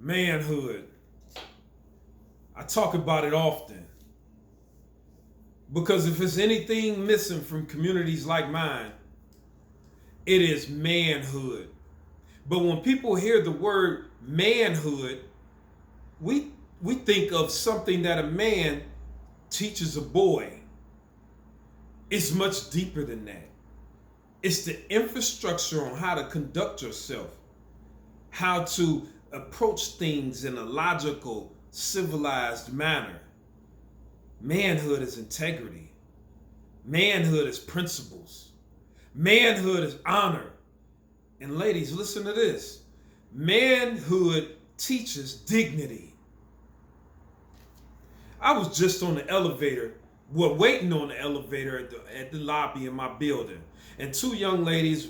Manhood. I talk about it often because if there's anything missing from communities like mine, it is manhood. But when people hear the word manhood, we we think of something that a man teaches a boy. It's much deeper than that. It's the infrastructure on how to conduct yourself, how to approach things in a logical, civilized manner. Manhood is integrity. Manhood is principles. Manhood is honor. And ladies, listen to this. Manhood teaches dignity. I was just on the elevator, waiting on the elevator at the lobby in my building. And two young ladies,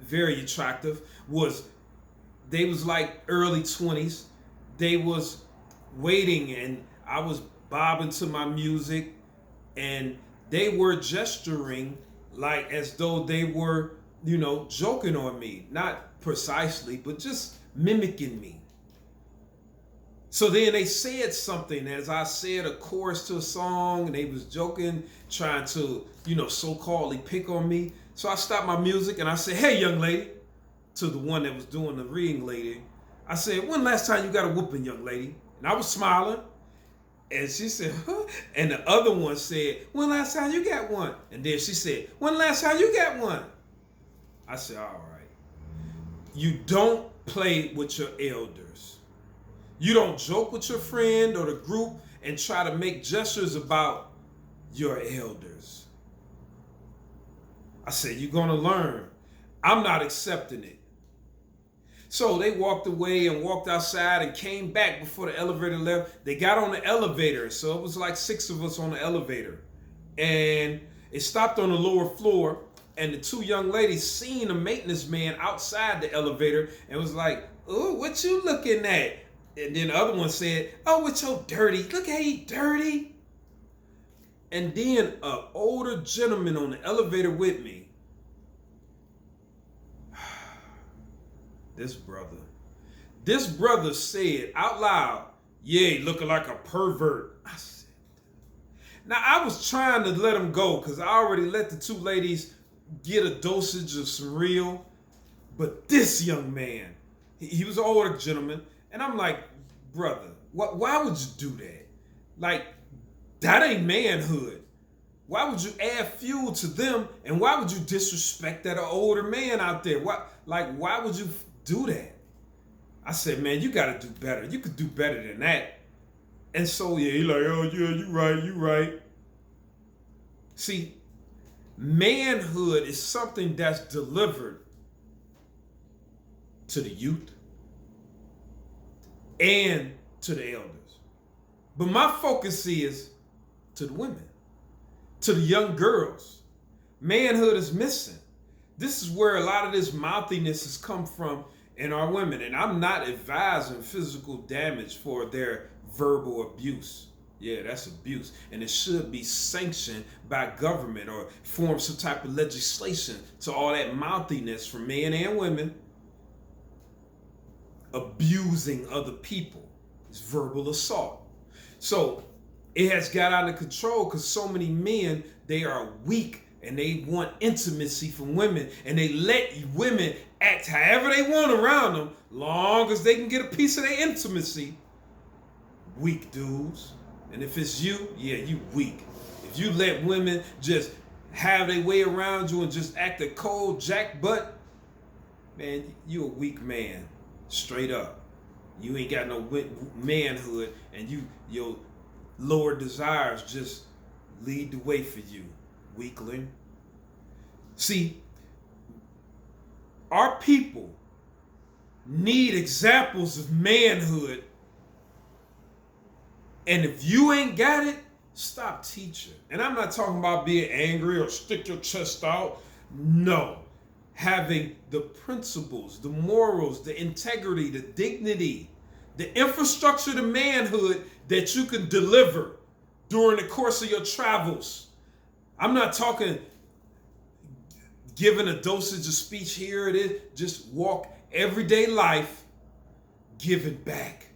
very attractive, they was like early 20s. They was waiting and I was bobbing to my music and they were gesturing like as though they were, joking on me. Not precisely, but just mimicking me. So then they said something as I said a chorus to a song and they was joking, trying to, so-called pick on me. So I stopped my music and I said, "Hey, young lady," to the one that was doing the reading lady. I said, "When last time you got a whooping, young lady?" And I was smiling. And she said, "Huh?" And the other one said, "When last time you got one?" And then she said, "When last time you got one?" I said, "All right. You don't play with your elders. You don't joke with your friend or the group and try to make gestures about your elders." I said, "You're going to learn. I'm not accepting it." So they walked away and walked outside and came back before the elevator left. They got on the elevator. So it was like 6 of us on the elevator. And it stopped on the lower floor. And the two young ladies seen a maintenance man outside the elevator and was like, "Oh, what you looking at?" And then the other one said, "Oh, with your dirty. Look how he dirty." And then an older gentleman on the elevator with me, this brother said out loud, "Yeah, he looking like a pervert." I said, now I was trying to let him go because I already let the two ladies get a dosage of some real. But this young man, he was an older gentleman. And I'm like, "Brother, why would you do that? Like, that ain't manhood. Why would you add fuel to them? And why would you disrespect that older man out there? Why would you do that?" I said, "Man, you got to do better. You could do better than that." And so, yeah, he like, "Oh, yeah, you right. See, manhood is something that's delivered to the youth and to the elders. But my focus is to the women, to the young girls. Manhood is missing. This is where a lot of this mouthiness has come from in our women. And I'm not advising physical damage for their verbal abuse. Yeah, that's abuse. And it should be sanctioned by government or form some type of legislation to all that mouthiness from men and women abusing other people. It's verbal assault. So it has got out of control because so many men, they are weak and they want intimacy from women and they let women act however they want around them long as they can get a piece of their intimacy. Weak dudes. And if it's you, yeah, you weak. If you let women just have their way around you and just act a cold jack butt, man, you a weak man. Straight up. You ain't got no manhood and your lower desires just lead the way for you, weakling. See, our people need examples of manhood. And if you ain't got it, stop teaching. And I'm not talking about being angry or stick your chest out. No. Having the principles, the morals, the integrity, the dignity, the infrastructure to manhood that you can deliver during the course of your travels. I'm not talking giving a dosage of speech here it is. Just walk everyday life giving back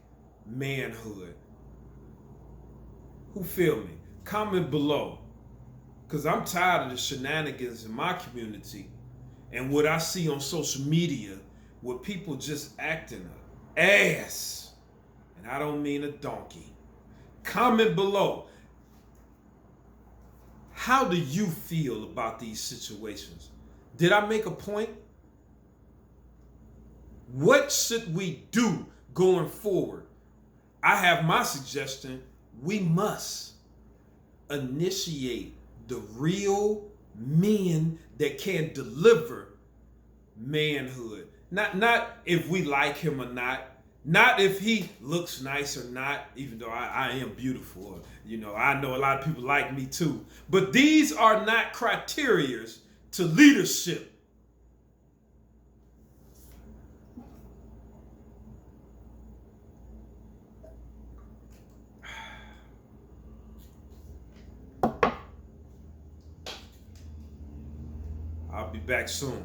manhood. Who feel me? Comment below. Because I'm tired of the shenanigans in my community and what I see on social media with people just acting an ass. And I don't mean a donkey. Comment below. How do you feel about these situations? Did I make a point? What should we do going forward? I have my suggestion. We must initiate the real men that can deliver manhood. Not if we like him or not if he looks nice or not, even though I am beautiful. I know a lot of people like me too. But these are not criterias to leadership. I'll be back soon.